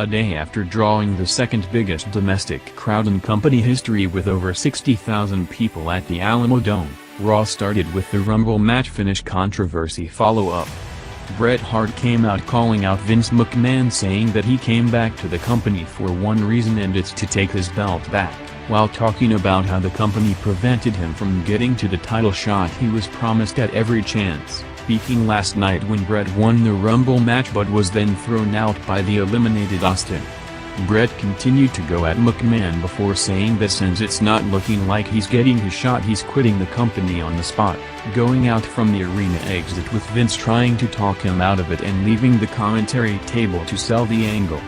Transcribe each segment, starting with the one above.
A day after drawing the second biggest domestic crowd in company history with over 60,000 people at the Alamo Dome, Raw started with the Rumble match finish controversy follow-up. Bret Hart came out calling out Vince McMahon, saying that he came back to the company for one reason, and it's to take his belt back, while talking about how the company prevented him from getting to the title shot he was promised at every chance, speaking last night when Bret won the Rumble match but was then thrown out by the eliminated Austin. Bret continued to go at McMahon before saying that since it's not looking like he's getting his shot, he's quitting the company on the spot, going out from the arena exit with Vince trying to talk him out of it and leaving the commentary table to sell the angle.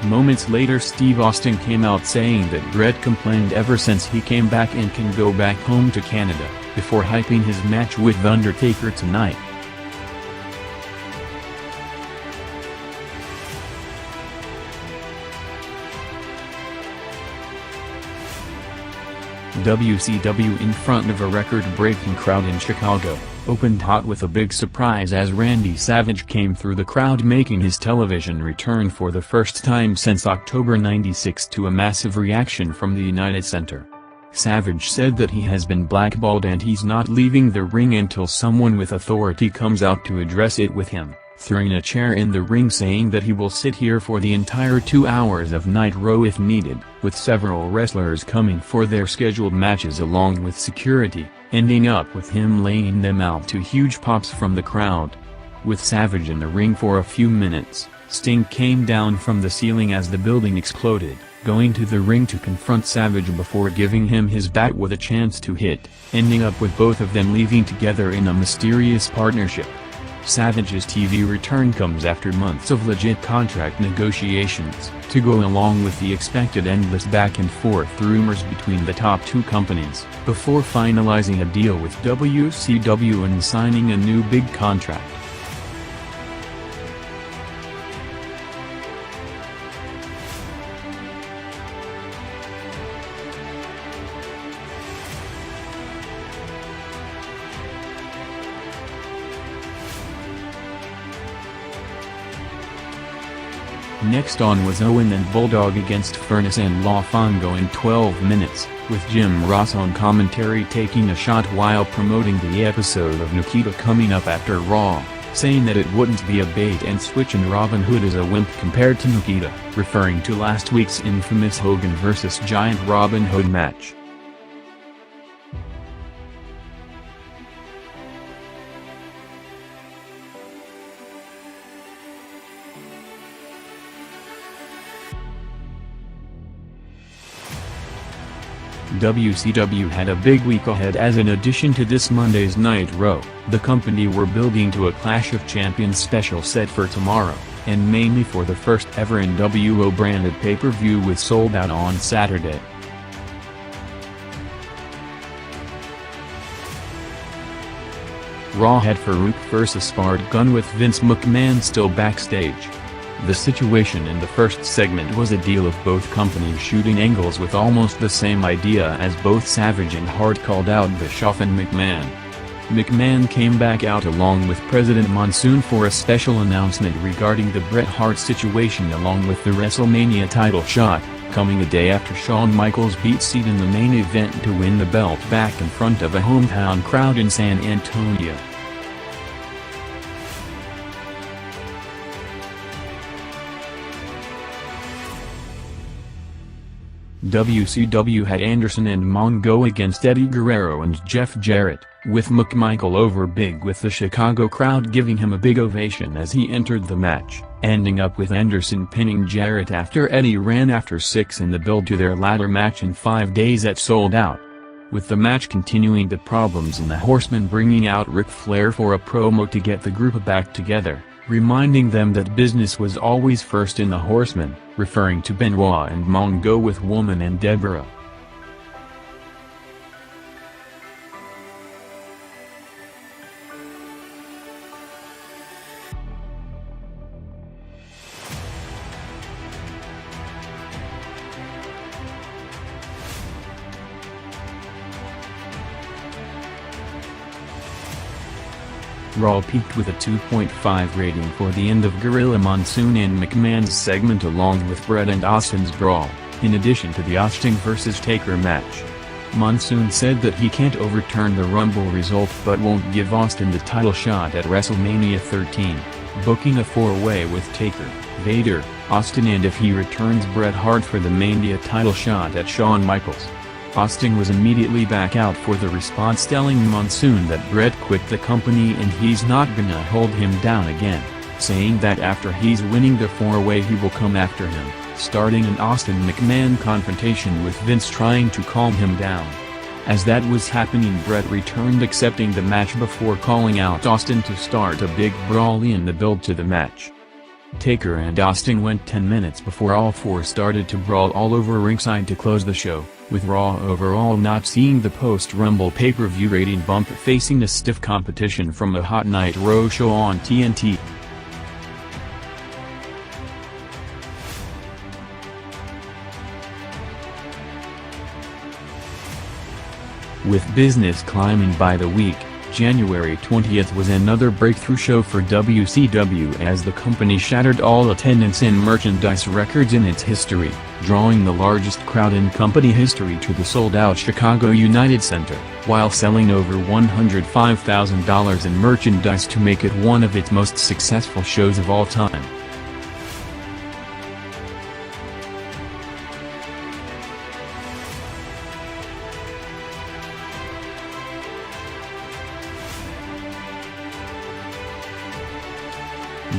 Moments later, Steve Austin came out saying that Bret complained ever since he came back and can go back home to Canada, before hyping his match with The Undertaker tonight. WCW, in front of a record-breaking crowd in Chicago, opened hot with a big surprise as Randy Savage came through the crowd, making his television return for the first time since October '96 to a massive reaction from the United Center. Savage said that he has been blackballed and he's not leaving the ring until someone with authority comes out to address it with him, throwing a chair in the ring, saying that he will sit here for the entire 2 hours of Nitro if needed, with several wrestlers coming for their scheduled matches along with security, ending up with him laying them out to huge pops from the crowd. With Savage in the ring for a few minutes, Sting came down from the ceiling as the building exploded, going to the ring to confront Savage before giving him his bat with a chance to hit, ending up with both of them leaving together in a mysterious partnership. Savage's TV return comes after months of legit contract negotiations, to go along with the expected endless back-and-forth rumors between the top two companies, before finalizing a deal with WCW and signing a new big contract. Next on was Owen and Bulldog against Furnace and La Fango in 12 minutes, with Jim Ross on commentary taking a shot while promoting the episode of Nikita coming up after Raw, saying that it wouldn't be a bait and switch and Robin Hood is a wimp compared to Nikita, referring to last week's infamous Hogan vs. Giant Robin Hood match. WCW had a big week ahead, as in addition to this Monday's Nitro, the company were building to a Clash of Champions special set for tomorrow, and mainly for the first ever NWO branded pay-per-view with Souled Out on Saturday. Raw had Farouk vs. Spart Gun with Vince McMahon still backstage. The situation in the first segment was a deal of both companies shooting angles with almost the same idea, as both Savage and Hart called out Bischoff and McMahon. McMahon came back out along with President Monsoon for a special announcement regarding the Bret Hart situation along with the WrestleMania title shot, coming a day after Shawn Michaels beat Cena in the main event to win the belt back in front of a hometown crowd in San Antonio. WCW had Anderson and Mongo against Eddie Guerrero and Jeff Jarrett, with McMichael over big with the Chicago crowd giving him a big ovation as he entered the match, ending up with Anderson pinning Jarrett after Eddie ran after 6 in the build to their ladder match in 5 days at Souled Out. With the match continuing, the problems and the Horseman bringing out Ric Flair for a promo to get the group back together, reminding them that business was always first in the Horseman, referring to Benoit and Mongo with Woman and Deborah. Raw peaked with a 2.5 rating for the end of Gorilla Monsoon and McMahon's segment along with Bret and Austin's brawl, in addition to the Austin vs. Taker match. Monsoon said that he can't overturn the Rumble result but won't give Austin the title shot at WrestleMania 13, booking a four-way with Taker, Vader, Austin and if he returns Bret Hart for the Mania title shot at Shawn Michaels. Austin was immediately back out for the response telling Monsoon that Bret quit the company and he's not gonna hold him down again, saying that after he's winning the four-way he will come after him, starting an Austin McMahon confrontation with Vince trying to calm him down. As that was happening, Bret returned accepting the match before calling out Austin to start a big brawl in the build to the match. Taker and Austin went 10 minutes before all four started to brawl all over ringside to close the show, with Raw overall not seeing the post-Rumble pay-per-view rating bump facing a stiff competition from a Hot Night Rougeau on TNT. With business climbing by the week, January 20th was another breakthrough show for WCW as the company shattered all attendance and merchandise records in its history, drawing the largest crowd in company history to the sold-out Chicago United Center, while selling over $105,000 in merchandise to make it one of its most successful shows of all time.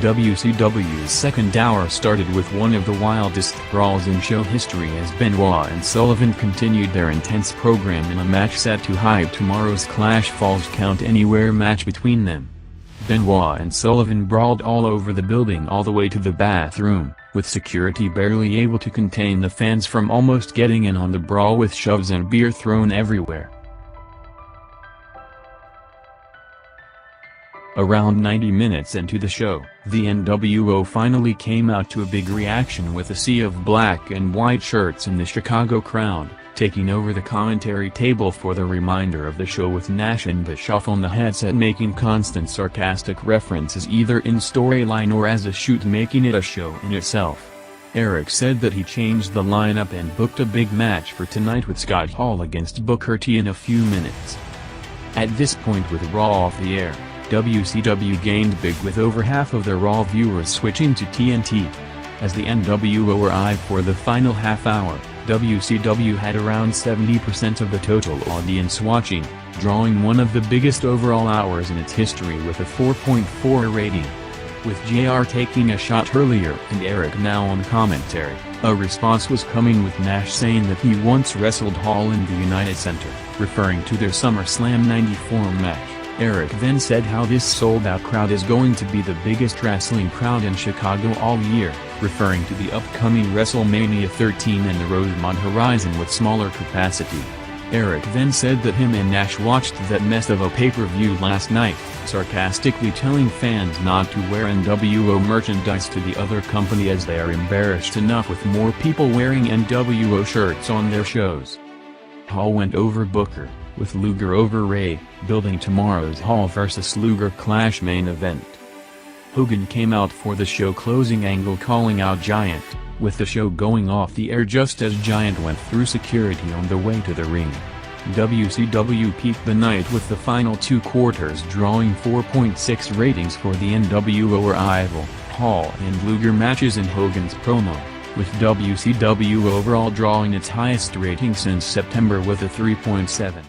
WCW's second hour started with one of the wildest brawls in show history as Benoit and Sullivan continued their intense program in a match set to hype tomorrow's Clash Falls Count Anywhere match between them. Benoit and Sullivan brawled all over the building all the way to the bathroom, with security barely able to contain the fans from almost getting in on the brawl with shoves and beer thrown everywhere. Around 90 minutes into the show, the NWO finally came out to a big reaction with a sea of black and white shirts in the Chicago crowd, taking over the commentary table for the remainder of the show with Nash and Bischoff on the headset making constant sarcastic references either in storyline or as a shoot, making it a show in itself. Eric said that he changed the lineup and booked a big match for tonight with Scott Hall against Booker T in a few minutes. At this point, with Raw off the air, WCW gained big with over half of their Raw viewers switching to TNT. As the NWO arrived for the final half hour, WCW had around 70% of the total audience watching, drawing one of the biggest overall hours in its history with a 4.4 rating. With JR taking a shot earlier and Eric now on commentary, a response was coming with Nash saying that he once wrestled Hall in the United Center, referring to their SummerSlam '94 match. Eric then said how this sold-out crowd is going to be the biggest wrestling crowd in Chicago all year, referring to the upcoming WrestleMania 13 and the Rosemont horizon with smaller capacity. Eric then said that him and Nash watched that mess of a pay-per-view last night, sarcastically telling fans not to wear NWO merchandise to the other company as they are embarrassed enough with more people wearing NWO shirts on their shows. Hall went over Booker, with Luger over Ray, building tomorrow's Hall vs. Luger Clash main event. Hogan came out for the show closing angle calling out Giant, with the show going off the air just as Giant went through security on the way to the ring. WCW peaked the night with the final two quarters drawing 4.6 ratings for the NWO arrival, Hall and Luger matches and Hogan's promo, with WCW overall drawing its highest rating since September with a 3.7.